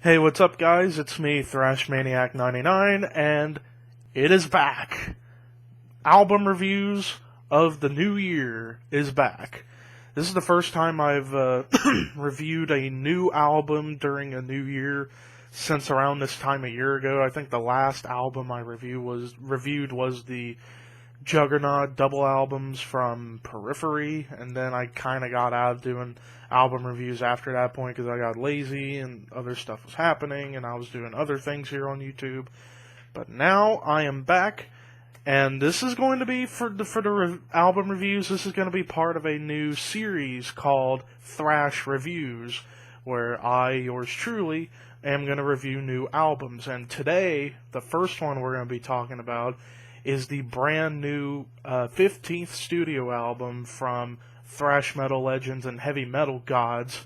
Hey, what's up, guys? It's me, ThrashManiac99, and it is back. Album reviews of the new year is back. This is the first time I've reviewed a new album during a new year since around this time a year ago. I think the last album I reviewed was the Juggernaut double albums from Periphery, and then I kind of got out of doing album reviews after that point because I got lazy and other stuff was happening and I was doing other things here on YouTube. But now I am back, and this is going to be for the album reviews. This is going to be part of a new series called Thrash Reviews, where I, yours truly, am going to review new albums. And today, the first one we're going to be talking about is the brand new 15th studio album from thrash metal legends and heavy metal gods,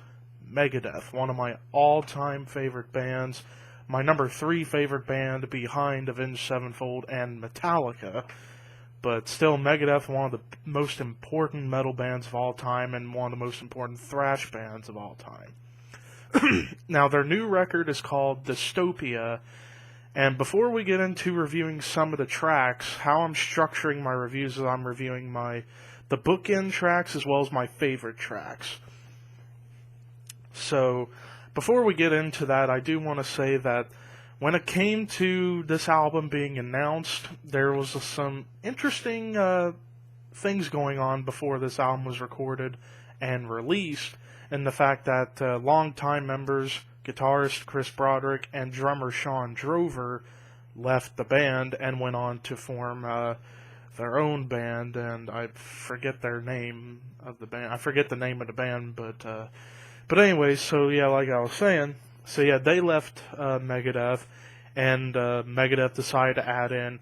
Megadeth, one of my all-time favorite bands, my number 3 favorite band behind Avenged Sevenfold and Metallica, but still Megadeth, one of the most important metal bands of all time and one of the most important thrash bands of all time. Now, their new record is called DYSTOPIA. And before we get into reviewing some of the tracks, how I'm structuring my reviews is I'm reviewing the bookend tracks as well as my favorite tracks. So, before we get into that, I do want to say that when it came to this album being announced, there was some interesting things going on before this album was recorded and released, and the fact that longtime members, guitarist Chris Broderick and drummer Sean Drover, left the band and went on to form their own band, and I forget their name of the band. I forget the name of the band, but anyway, so yeah, like I was saying, so yeah, they left Megadeth, and Megadeth decided to add in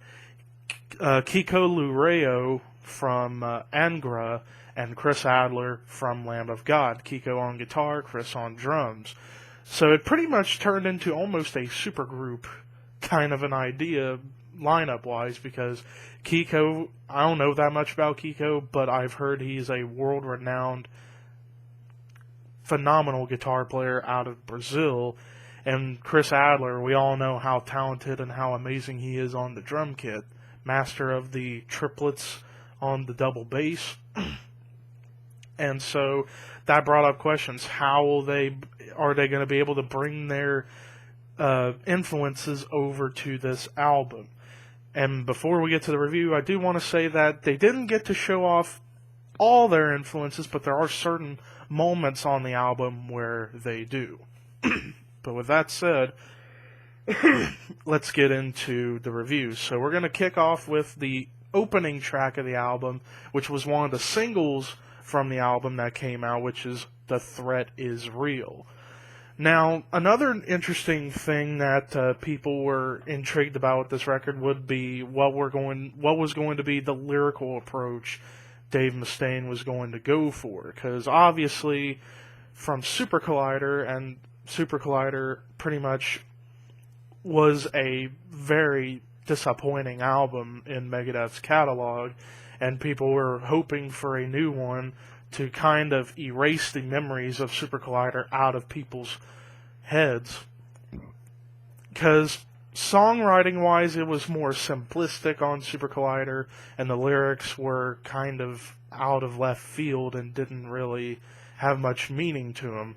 Kiko Loureiro from Angra and Chris Adler from Lamb of God. Kiko on guitar, Chris on drums. So it pretty much turned into almost a supergroup kind of an idea, lineup-wise, because Kiko, I don't know that much about Kiko, but I've heard he's a world-renowned, phenomenal guitar player out of Brazil, and Chris Adler, we all know how talented and how amazing he is on the drum kit, master of the triplets on the double bass. And so that brought up questions. Are they going to be able to bring their influences over to this album? And before we get to the review, I do want to say that they didn't get to show off all their influences, but there are certain moments on the album where they do. But with that said, let's get into the reviews. So we're going to kick off with the opening track of the album, which was one of the singles from the album that came out, which is The Threat Is Real. Now, another interesting thing that people were intrigued about with this record would be what was going to be the lyrical approach Dave Mustaine was going to go for, because obviously from Super Collider, and Super Collider pretty much was a very disappointing album in Megadeth's catalog, and people were hoping for a new one to kind of erase the memories of Super Collider out of people's heads. Because songwriting-wise, it was more simplistic on Super Collider, and the lyrics were kind of out of left field and didn't really have much meaning to them.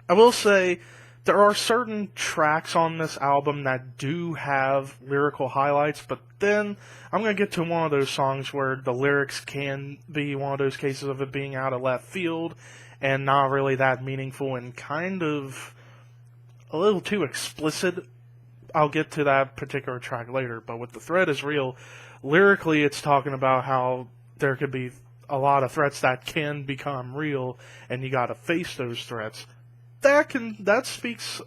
I will say, there are certain tracks on this album that do have lyrical highlights, but then I'm going to get to one of those songs where the lyrics can be one of those cases of it being out of left field and not really that meaningful and kind of a little too explicit. I'll get to that particular track later, but with The Threat Is Real, lyrically it's talking about how there could be a lot of threats that can become real, and you gotta face those threats. That speaks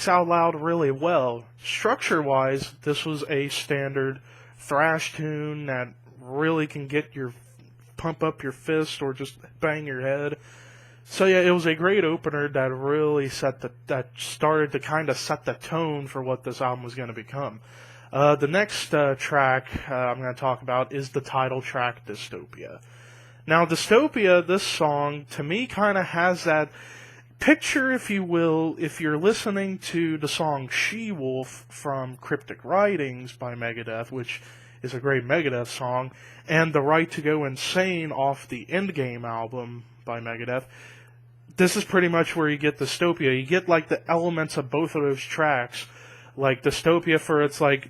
out loud really well. Structure-wise, this was a standard thrash tune that really can pump up your fist or just bang your head. So yeah, it was a great opener that really started to kind of set the tone for what this album was going to become. The next track I'm going to talk about is the title track, Dystopia. Now, Dystopia, this song, to me, kind of has that Picture, if you will, if you're listening to the song She-Wolf from Cryptic Writings by Megadeth, which is a great Megadeth song, and The Right to Go Insane off the Endgame album by Megadeth, this is pretty much where you get Dystopia. You get like the elements of both of those tracks, like Dystopia for its like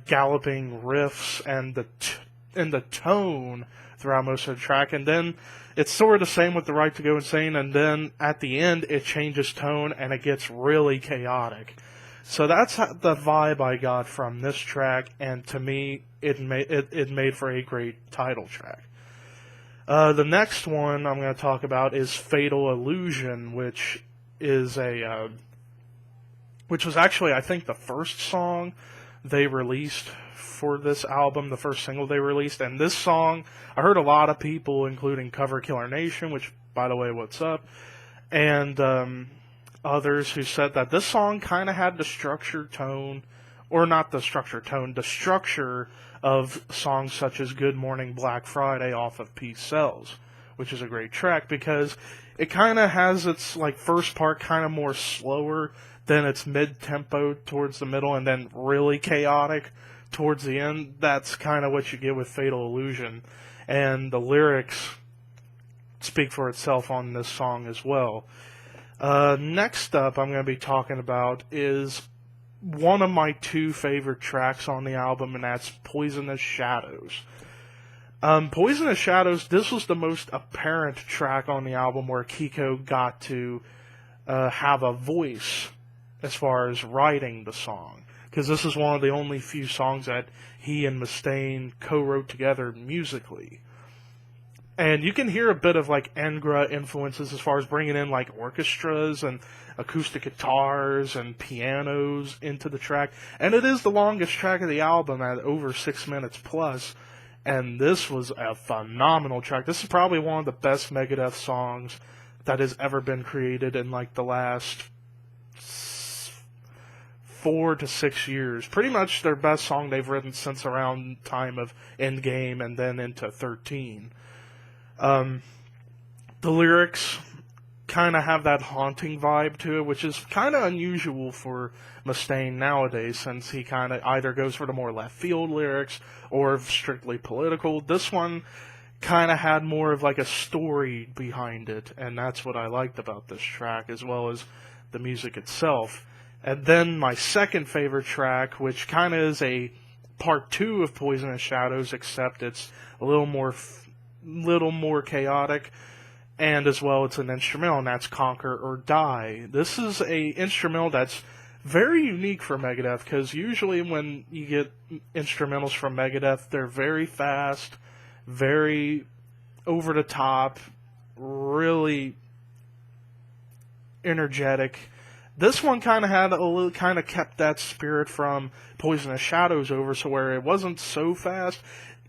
galloping riffs and the tone throughout most of the track, and then it's sort of the same with The Right to Go Insane, and then at the end it changes tone and it gets really chaotic. So that's the vibe I got from this track, and to me it made for a great title track. The next one I'm going to talk about is Fatal Illusion, which was actually, I think, the first song they released for this album, the first single they released. And this song, I heard a lot of people, including Cover Killer Nation, which, by the way, what's up, and others who said that this song kind of had the structured tone, or not the structured tone, the structure of songs such as Good Morning Black Friday off of Peace Sells, which is a great track because it kind of has its like first part kind of more slower, then it's mid-tempo towards the middle, and then really chaotic towards the end. That's kind of what you get with Fatal Illusion, and the lyrics speak for itself on this song as well. Next up I'm going to be talking about is one of my two favorite tracks on the album, and that's Poisonous Shadows. Poisonous Shadows, this was the most apparent track on the album where Kiko got to have a voice as far as writing the song, because this is one of the only few songs that he and Mustaine co-wrote together musically. And you can hear a bit of like Angra influences as far as bringing in like orchestras and acoustic guitars and pianos into the track. And it is the longest track of the album at over 6 minutes plus. And this was a phenomenal track. This is probably one of the best Megadeth songs that has ever been created in like the last 4 to 6 years. Pretty much their best song they've written since around time of Endgame and then into 13. The lyrics kind of have that haunting vibe to it, which is kind of unusual for Mustaine nowadays, since he kind of either goes for the more left field lyrics or strictly political. This one kind of had more of like a story behind it, and that's what I liked about this track, as well as the music itself. And then my second favorite track, which kind of is a part 2 of Poisonous Shadows, except it's a little more chaotic, and as well it's an instrumental, and that's Conquer or Die. This is a instrumental that's very unique for Megadeth, because usually when you get instrumentals from Megadeth, they're very fast, very over the top, really energetic. This one kind of had kind of kept that spirit from Poisonous Shadows over, so where it wasn't so fast,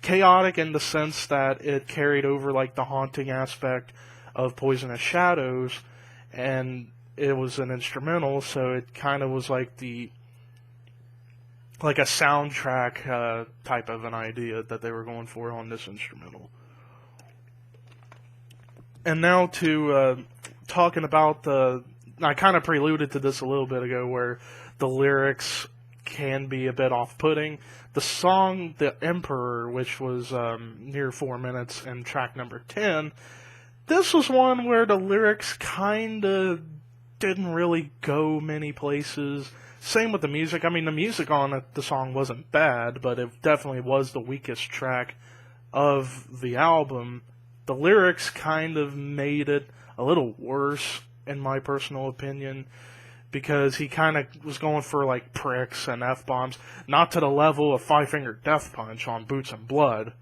chaotic in the sense that it carried over like the haunting aspect of Poisonous Shadows, and it was an instrumental, so it kind of was like a soundtrack type of an idea that they were going for on this instrumental. And now to talking about I kind of preluded to this a little bit ago, where the lyrics can be a bit off-putting. The song The Emperor, which was near 4 minutes, and track number 10, this was one where the lyrics kind of didn't really go many places. Same with the music. I mean, the music on the song wasn't bad, but it definitely was the weakest track of the album. The lyrics kind of made it a little worse, in my personal opinion, because he kind of was going for like pricks and F-bombs, not to the level of Five Finger Death Punch on Boots and Blood,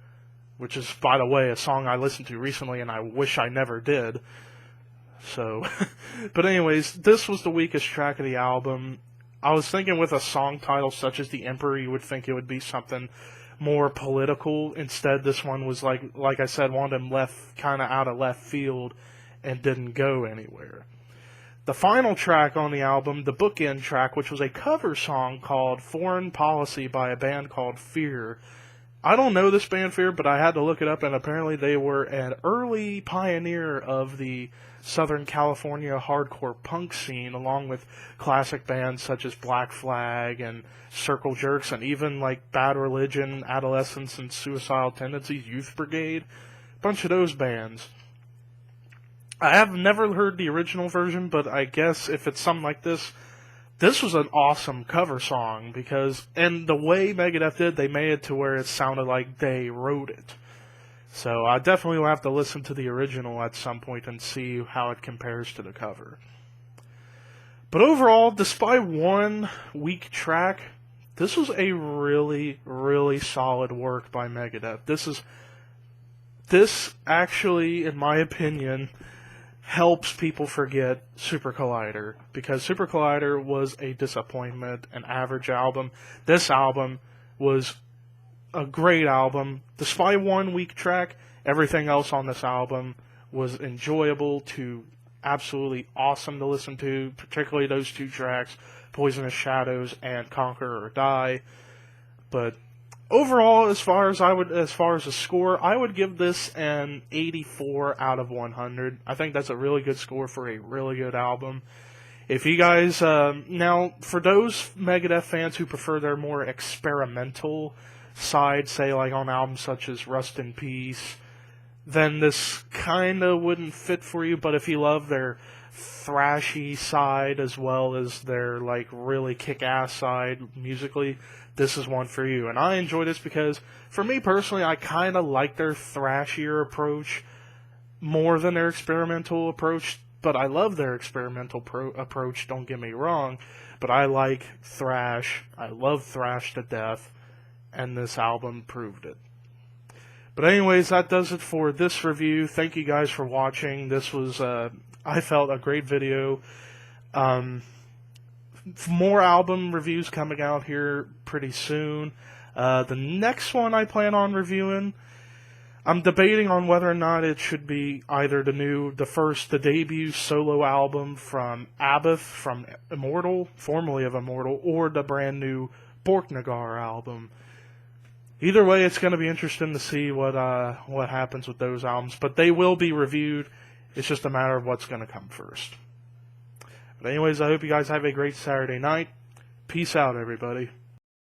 which is, by the way, a song I listened to recently and I wish I never did. So, but anyways, this was the weakest track of the album. I was thinking with a song title such as The Emperor, you would think it would be something more political. Instead, this one was like I said, one of them left kind of out of left field and didn't go anywhere. The final track on the album, the bookend track, which was a cover song called Foreign Policy by a band called Fear. I don't know this band Fear, but I had to look it up, and apparently they were an early pioneer of the Southern California hardcore punk scene, along with classic bands such as Black Flag and Circle Jerks, and even like Bad Religion, Adolescence, and Suicidal Tendencies, Youth Brigade, a bunch of those bands. I have never heard the original version, but I guess if it's something like this, this was an awesome cover song, and the way Megadeth did, they made it to where it sounded like they wrote it. So I definitely will have to listen to the original at some point and see how it compares to the cover. But overall, despite one weak track, this was a really, really solid work by Megadeth. This actually, in my opinion, helps people forget Super Collider, because Super Collider was a disappointment, an average album. This album was a great album. Despite one weak track, everything else on this album was enjoyable to absolutely awesome to listen to, particularly those two tracks, Poisonous Shadows and Conquer or Die. But overall, as far as a score, I would give this an 84 out of 100. I think that's a really good score for a really good album. If you guys, now, for those Megadeth fans who prefer their more experimental side, say like on albums such as Rust in Peace, then this kinda wouldn't fit for you. But if you love their thrashy side as well as their like really kick-ass side musically, this is one for you. And I enjoy this because, for me personally, I kinda like their thrashier approach more than their experimental approach. But I love their experimental approach, don't get me wrong. But I like thrash. I love thrash to death. And this album proved it. But anyways, that does it for this review. Thank you guys for watching. This was, I felt, a great video. More album reviews coming out here pretty soon. The next one I plan on reviewing, I'm debating on whether or not it should be either the debut solo album from Abath, from Immortal, formerly of Immortal, or the brand new Borknagar album. Either way, it's going to be interesting to see what happens with those albums. But they will be reviewed. It's just a matter of what's going to come first. But anyways, I hope you guys have a great Saturday night. Peace out, everybody.